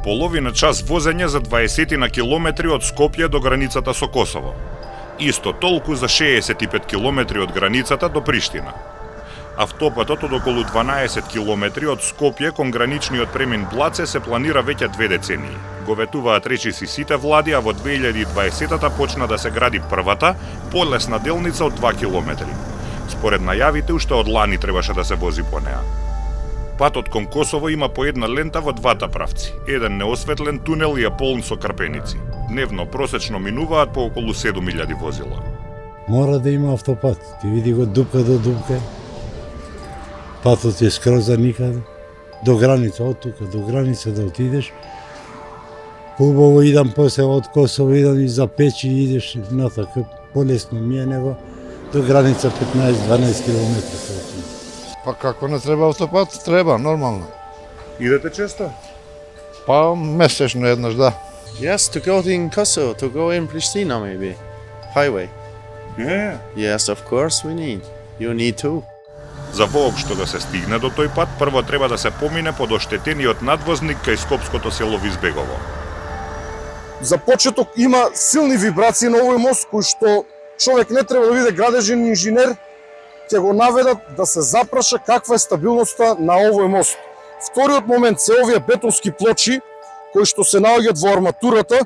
половина час возење за 20 на километри од Скопје до границата со Косово. Исто толку за 65 километри од границата до Приштина. Автопатот од околу 12 километри од Скопје кон граничниот премин Блаце се планира веќе 2 децении. Го ветуваат речиси сите влади, а во 2020-та почна да се гради првата, полесна делница од 2 километри. Според најавите, уште од лани требаше да се вози по неа. Патот кон Косово има по една лента во двата правци. Еден неосветлен тунел и е полн со крпеници. Дневно просечно минуваат по околу 7000 возила. Мора да има автопат. Ти види го дупка до дупка. Патот е скроз за никаде. До граница, од тука, до граница да отидеш. Хубаво идам после од Косово, идам и за Печи, идеш натака. Полесно ми е него. До граница 15-12 километри. Па како не треба автопат? Треба, нормално. Идете често? Па месечно еднаш, да. Yes, to go in Kosovo, to go in Pristina maybe. Highway. Yeah. Yes, of course we need. You need to. За воопшто да се стигне до тој пат, прво треба да се помине под оштетениот надвозник кај скопското село Визбегово. За почеток има силни вибрации на овој мост кои што човек не треба да биде градежен инженер, ќе го наведат да се запраша каква е стабилноста на овој мост. Вториот момент се овие бетонски плочи кои што се наоѓаат во арматурата.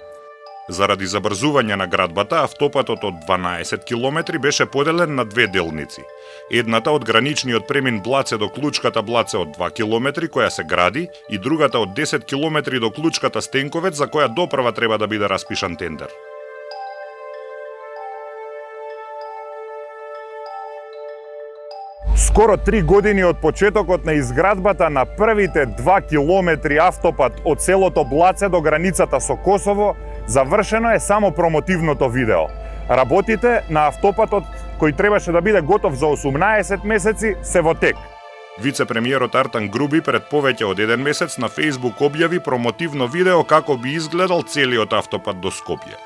Заради забрзување на градбата, автопатот од 12 километри беше поделен на 2 делници. Едната од граничниот премин Блаце до клучката Блаце од 2 километри, која се гради, и другата од 10 километри до клучката Стенковец, за која допрва треба да биде распишан тендер. Скоро 3 години од почетокот на изградбата на првите 2 километри автопат од селото Блаце до границата со Косово, завршено е само промотивното видео. Работите на автопатот, кој требаше да биде готов за 18 месеци, се во тек. Вице-премиерот Артан Груби пред повеќе од 1 месец на Facebook објави промотивно видео како би изгледал целиот автопат до Скопје.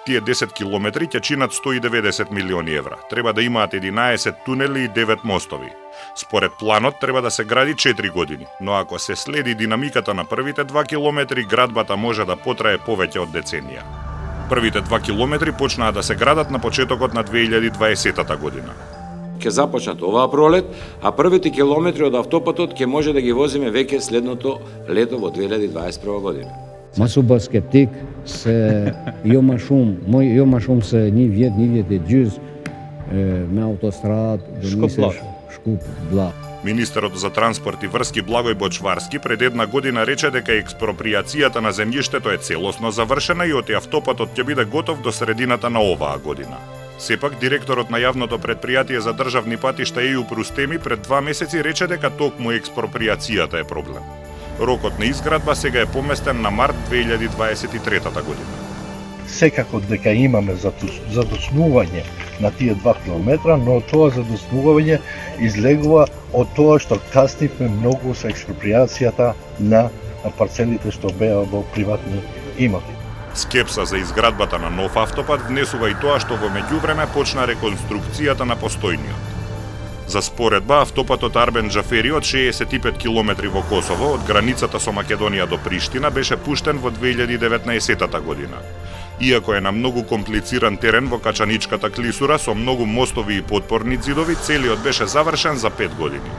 Тие 10 километри ќе чинат 190 милиони евра. Треба да имаат 11 тунели и 9 мостови. Според планот треба да се гради 4 години, но ако се следи динамиката на првите 2 километри, градбата може да потрае повеќе од деценија. Првите 2 километри почнаа да се градат на почетокот на 2020 година. Ќе започнат оваа пролет, а првите километри од автопатот ќе може да ги возиме веќе следното лето во 2021 година. Ma su bë skeptik se jo ma shumë se një vjet e gjys me autostradë do nisesh Shkup Bllak. Министерот за транспорт и врски Благој Бочварски пред една година рече дека експроприацијата на земјиштето е целосно завршена и оти автопатот ќе биде готов до средината на оваа година. Сепак, директорот на јавното предпријатие за државни патишта ЕУ Рустеми пред 2 месеци рече дека токму експроприацијата е проблем. Рокот на изградба сега е поместен на март 2023 година. Секако дека имаме задоснување на тие 2 километра, но тоа задоснување излегува од тоа што касниме многу со експроприацијата на парцелите што беа во приватни имоти. Скепса за изградбата на нов автопат внесува и тоа што во меѓувреме почна реконструкцијата на постојниот. За споредба, автопатот Арбен Джафери од 65 километри во Косово, од границата со Македонија до Приштина, беше пуштен во 2019 година. Иако е на многу комплициран терен во Качаничката клисура со многу мостови и подпорни ѕидови, целиот беше завршен за 5 години.